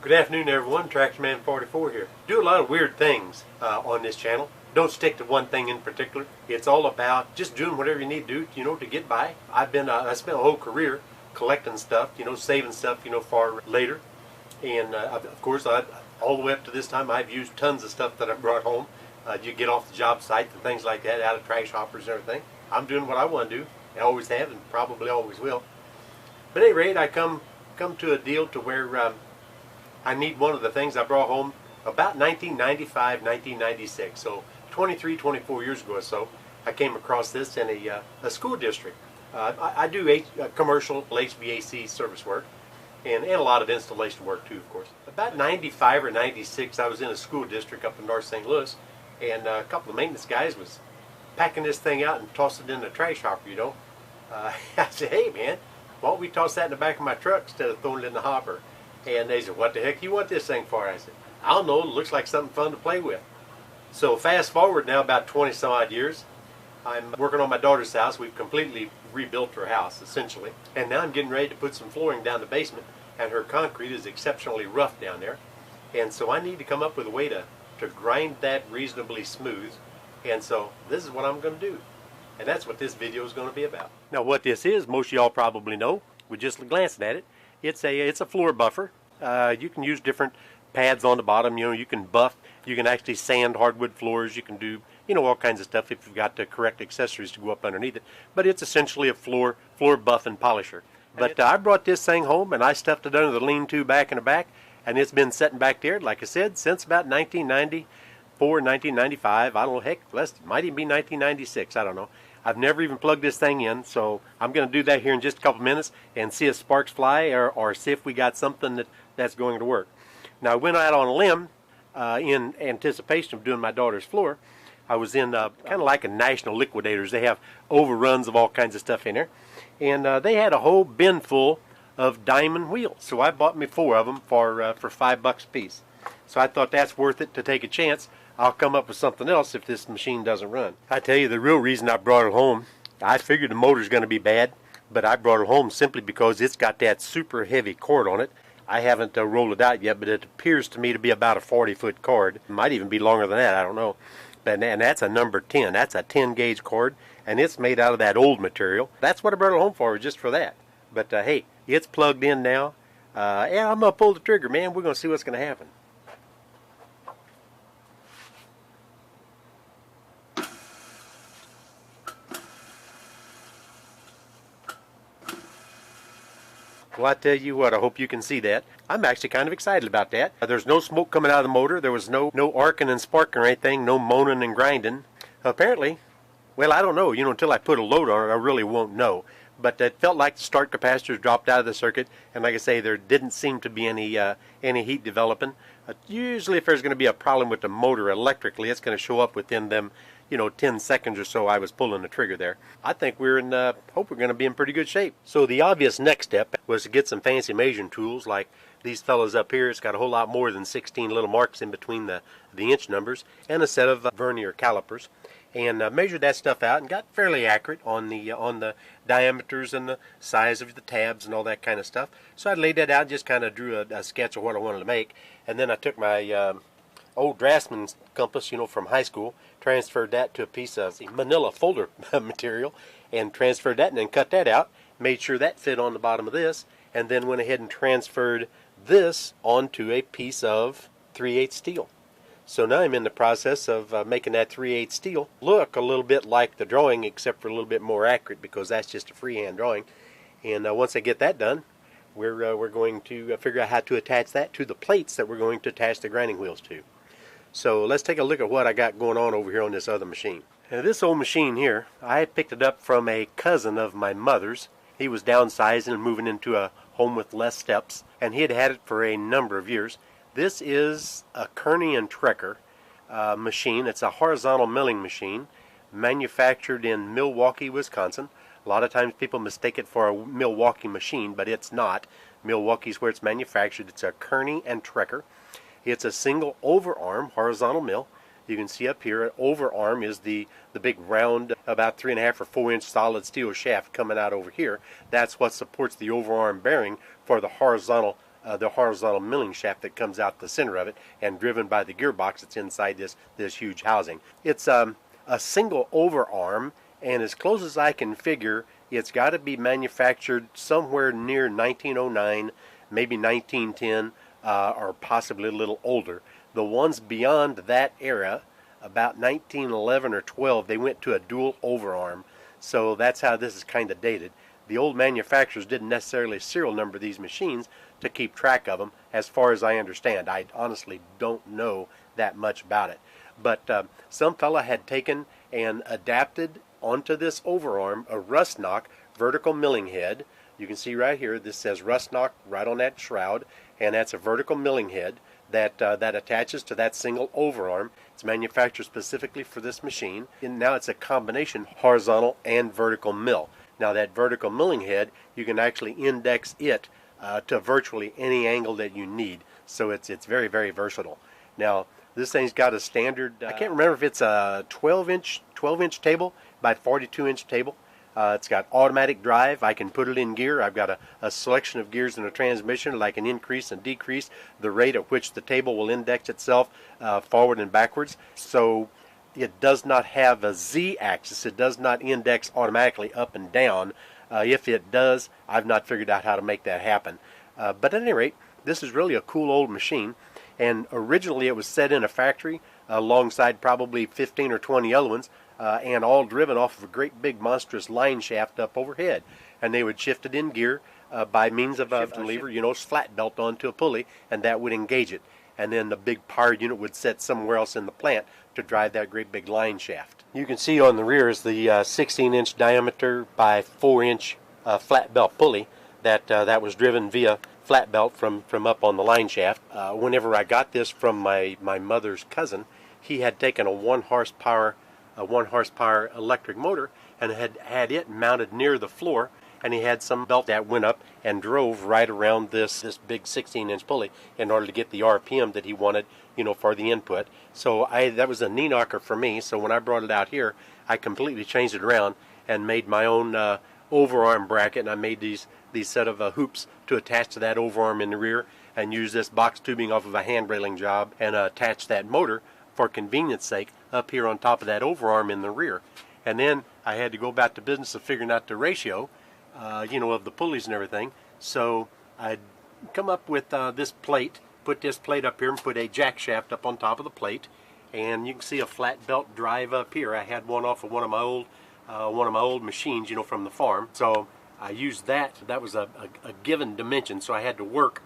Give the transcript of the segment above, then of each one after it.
Good afternoon, everyone. TractorMan44 here. Do a lot of weird things on this channel. Don't stick to one thing in particular. It's all about just doing whatever you need to do, to get by. I spent a whole career collecting stuff, saving stuff, for later. And of course, all the way up to this time, I've used tons of stuff that I brought home. You get off the job site and things like that, out of trash hoppers and everything. I'm doing what I want to do. I always have and probably always will. But at any rate, I come to a deal to where I need one of the things I brought home about 1995, 1996. So 23, 24 years ago or so, I came across this in a school district. I do commercial HVAC service work and a lot of installation work too, of course. About 95 or 96, I was in a school district up in North St. Louis, and a couple of maintenance guys was packing this thing out and tossing it in the trash hopper, I said, hey man, why don't we toss that in the back of my truck instead of throwing it in the hopper? And they said, what the heck do you want this thing for? I said, I don't know, it looks like something fun to play with. So fast forward now about 20 some odd years, I'm working on my daughter's house. We've completely rebuilt her house, essentially. And now I'm getting ready to put some flooring down the basement, and her concrete is exceptionally rough down there. And so I need to come up with a way to grind that reasonably smooth. And so this is what I'm going to do. And that's what this video is going to be about. Now what this is, most of y'all probably know, with just glancing at it. It's a floor buffer. You can use different pads on the bottom. You can buff. You can actually sand hardwood floors. You can do all kinds of stuff if you've got the correct accessories to go up underneath it. But it's essentially a floor buff and polisher. But I brought this thing home and I stuffed it under the lean-to back in the back, and it's been sitting back there, like I said, since about 1994, 1995. I don't know, heck, it might even be 1996. I don't know. I've never even plugged this thing in, so I'm going to do that here in just a couple minutes and see if sparks fly or see if we got something that's going to work. Now, I went out on a limb in anticipation of doing my daughter's floor. I was in kind of like a National Liquidators. They have overruns of all kinds of stuff in there. And they had a whole bin full of diamond wheels. So I bought me 4 of them for $5 a piece. So I thought that's worth it to take a chance. I'll come up with something else if this machine doesn't run. I tell you, the real reason I brought it home, I figured the motor's going to be bad, but I brought it home simply because it's got that super heavy cord on it. I haven't rolled it out yet, but it appears to me to be about a 40-foot cord. It might even be longer than that, I don't know. And that's a number 10. That's a 10-gauge cord, and it's made out of that old material. That's what I brought it home for, just for that. But hey, it's plugged in now, and I'm going to pull the trigger, man. We're going to see what's going to happen. Well, I tell you what, I hope you can see that. I'm actually kind of excited about that. There's no smoke coming out of the motor. There was no arcing and sparking or anything, no moaning and grinding. Apparently, well, I don't know. Until I put a load on it, I really won't know. But it felt like the start capacitors dropped out of the circuit, and like I say, there didn't seem to be any heat developing. Usually, if there's going to be a problem with the motor electrically, it's going to show up within them 10 seconds or so I was pulling the trigger there. I think hope we're going to be in pretty good shape. So the obvious next step was to get some fancy measuring tools like these fellas up here. It's got a whole lot more than 16 little marks in between the inch numbers, and a set of vernier calipers, and measured that stuff out and got fairly accurate on the diameters and the size of the tabs and all that kind of stuff. So I laid that out and just kind of drew a sketch of what I wanted to make, and then I took my old draftsman's compass, from high school, transferred that to a piece of manila folder material, and transferred that and then cut that out, made sure that fit on the bottom of this, and then went ahead and transferred this onto a piece of 3/8 steel. So now I'm in the process of making that 3/8 steel look a little bit like the drawing, except for a little bit more accurate, because that's just a freehand drawing. And once I get that done, we're going to figure out how to attach that to the plates that we're going to attach the grinding wheels to. So let's take a look at what I got going on over here on this other machine. Now, this old machine here, I picked it up from a cousin of my mother's. He was downsizing and moving into a home with less steps, and he had had it for a number of years. This is a Kearney and Trekker machine. It's a horizontal milling machine manufactured in Milwaukee, Wisconsin. A lot of times people mistake it for a Milwaukee machine, but it's not. Milwaukee's where it's manufactured. It's a Kearney and Trekker. It's a single overarm horizontal mill. You can see up here, an overarm is the big round, about 3.5 or 4 inch solid steel shaft coming out over here. That's what supports the overarm bearing for the horizontal the horizontal milling shaft that comes out the center of it and driven by the gearbox that's inside this huge housing. It's a single overarm, and as close as I can figure, it's got to be manufactured somewhere near 1909, maybe 1910, or possibly a little older. The ones beyond that era, about 1911 or 12, they went to a dual overarm, so that's how this is kind of dated. The old manufacturers didn't necessarily serial number these machines to keep track of them, as far as I understand. I honestly don't know that much about it. But some fella had taken and adapted onto this overarm a rust knock vertical milling head. You can see right here, this says rust knock right on that shroud, and that's a vertical milling head that attaches to that single overarm. It's manufactured specifically for this machine, and now it's a combination horizontal and vertical mill. Now that vertical milling head, you can actually index it to virtually any angle that you need, so it's very, very versatile. Now this thing's got a standard, I can't remember if it's a 12-inch table by 42-inch table. It's got automatic drive. I can put it in gear. I've got a selection of gears in a transmission, like an increase and decrease the rate at which the table will index itself forward and backwards. So it does not have a Z-axis. It does not index automatically up and down. If it does, I've not figured out how to make that happen. But at any rate, this is really a cool old machine. And originally it was set in a factory alongside probably 15 or 20 other ones, and all driven off of a great big monstrous line shaft up overhead. And they would shift it in gear by means of a lever, you know, flat belt onto a pulley, and that would engage it. And then the big power unit would set somewhere else in the plant to drive that great big line shaft. You can see on the rear is the 16-inch diameter by 4-inch flat belt pulley that was driven via flat belt from up on the line shaft. Whenever I got this from my mother's cousin, he had taken a 1 horsepower electric motor and had it mounted near the floor, and he had some belt that went up and drove right around this big 16-inch pulley in order to get the RPM that he wanted, you know, for the input. So that was a knee knocker for me. So when I brought it out here, I completely changed it around and made my own overarm bracket, and I made these set of hoops to attach to that overarm in the rear, and use this box tubing off of a hand railing job and attach that motor for convenience sake up here on top of that overarm in the rear. And then I had to go back to business of figuring out the ratio, you know, of the pulleys and everything. So I'd come up with this plate, put this plate up here and put a jack shaft up on top of the plate, and you can see a flat belt drive up here. I had one off of one of my old machines, you know, from the farm. So I used that. That was a given dimension, so I had to work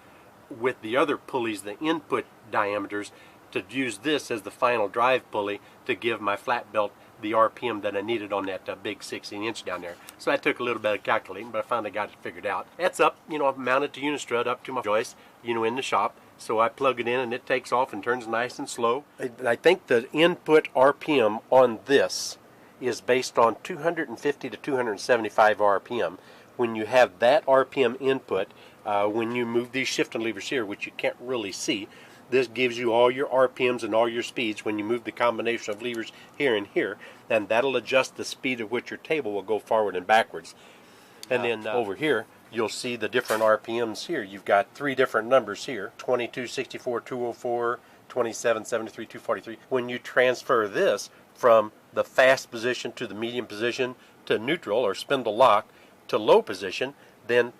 with the other pulleys, the input diameters, to use this as the final drive pulley to give my flat belt the RPM that I needed on that big 16-inch down there. So that took a little bit of calculating, but I finally got it figured out. That's up, you know, I've mounted to unistrut up to my joist, you know, in the shop. So I plug it in and it takes off and turns nice and slow. I think the input RPM on this is based on 250 to 275 RPM. When you have that RPM input, when you move these shifting levers here, which you can't really see, this gives you all your RPMs and all your speeds when you move the combination of levers here and here, and that'll adjust the speed at which your table will go forward and backwards. And then over here, you'll see the different RPMs here. You've got 3 different numbers here, 22, 64, 204, 27, 73, 243. When you transfer this from the fast position to the medium position to neutral or spindle lock to low position, then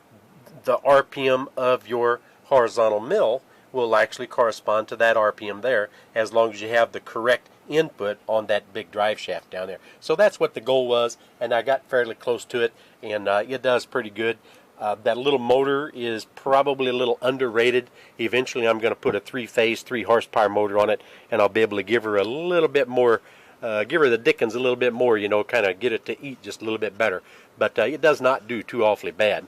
the RPM of your horizontal mill will actually correspond to that RPM there, as long as you have the correct input on that big drive shaft down there. So that's what the goal was, and I got fairly close to it, and it does pretty good. That little motor is probably a little underrated. Eventually I'm going to put a 3-phase, 3 horsepower motor on it, and I'll be able to give her a little bit more, give her the dickens a little bit more, you know, kind of get it to eat just a little bit better. But it does not do too awfully bad.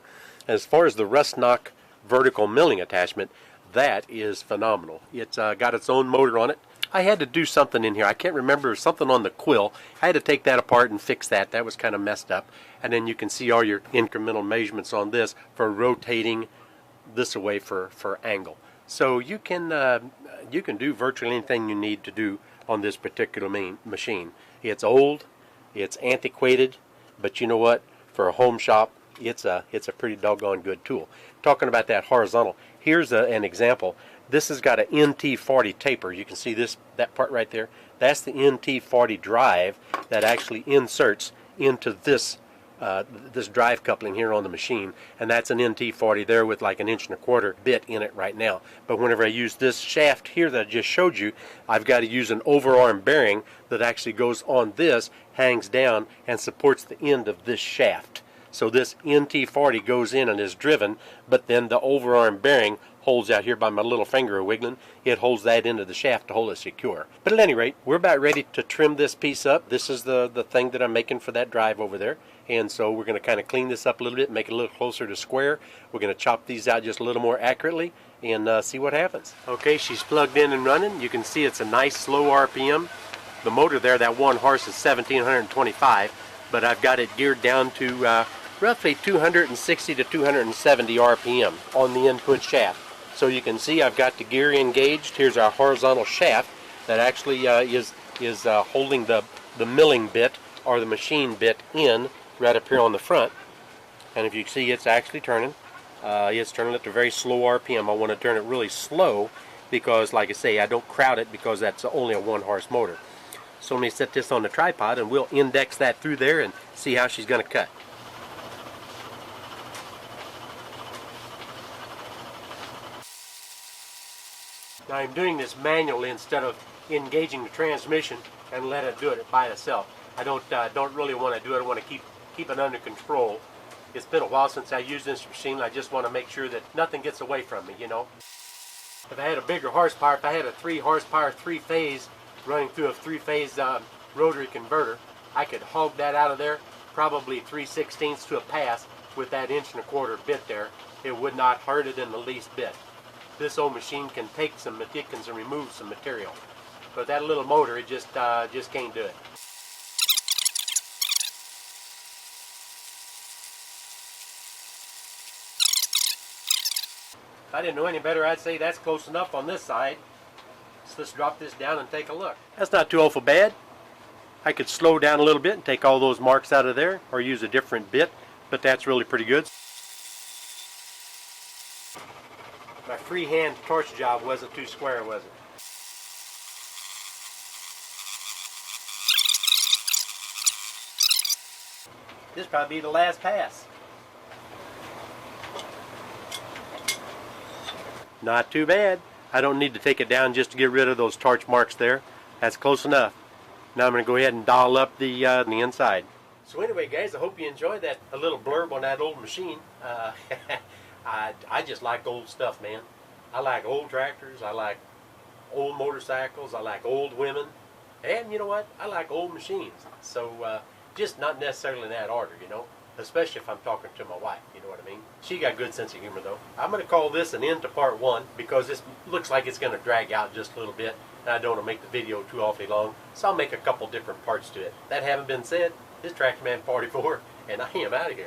As far as the rust knock vertical milling attachment, that is phenomenal. It's got its own motor on it. I had to do something in here. I can't remember, something on the quill. I had to take that apart and fix that. That was kind of messed up. And then you can see all your incremental measurements on this for rotating this away for angle. So you can do virtually anything you need to do on this particular machine. It's old, it's antiquated, but you know what? For a home shop, it's a pretty doggone good tool. Talking about that horizontal, here's an example. This has got an NT40 taper. You can see that part right there. That's the NT40 drive that actually inserts into this drive coupling here on the machine, and that's an NT40 there with like an 1.25" bit in it right now. But whenever I use this shaft here that I just showed you, I've got to use an overarm bearing that actually goes on this, hangs down, and supports the end of this shaft. So this NT40 goes in and is driven, but then the overarm bearing holds out here by my little finger wiggling. It holds that into the shaft to hold it secure. But at any rate, we're about ready to trim this piece up. This is the thing that I'm making for that drive over there. And so we're going to kind of clean this up a little bit, make it a little closer to square. We're going to chop these out just a little more accurately and see what happens. Okay, she's plugged in and running. You can see it's a nice slow RPM. The motor there, that 1 horse, is 1725, but I've got it geared down to roughly 260 to 270 RPM on the input shaft. So you can see I've got the gear engaged. Here's our horizontal shaft that actually is holding the milling bit or the machine bit in right up here on the front. And if you see, it's actually turning. It's turning at a very slow RPM. I want to turn it really slow because, like I say, I don't crowd it because that's only a 1 horse motor. So let me set this on the tripod and we'll index that through there and see how she's going to cut. Now I'm doing this manually instead of engaging the transmission and let it do it by itself. I don't really want to do it. I want to keep it under control. It's been a while since I used this machine. I just want to make sure that nothing gets away from me, you know. If I had a bigger horsepower, if I had a 3 horsepower 3-phase running through a 3-phase rotary converter, I could hog that out of there probably 3/16 to a pass with that 1.25" bit there. It would not hurt it in the least bit. This old machine can take some, it can remove some material. But that little motor, it just can't do it. If I didn't know any better, I'd say that's close enough on this side. So let's drop this down and take a look. That's not too awful bad. I could slow down a little bit and take all those marks out of there or use a different bit, but that's really pretty good. My freehand torch job wasn't too square, was it? This will probably be the last pass. Not too bad. I don't need to take it down just to get rid of those torch marks there. That's close enough. Now I'm going to go ahead and dial up the inside. So anyway, guys, I hope you enjoyed that a little blurb on that old machine. I just like old stuff, man. I like old tractors, I like old motorcycles, I like old women, and you know what? I like old machines. So just not necessarily in that order, you know, especially if I'm talking to my wife, you know what I mean? She got a good sense of humor, though. I'm going to call this an end to part 1 because this looks like it's going to drag out just a little bit, and I don't want to make the video too awfully long, so I'll make a couple different parts to it. That having been said, this is Tractor Man 44, and I am out of here.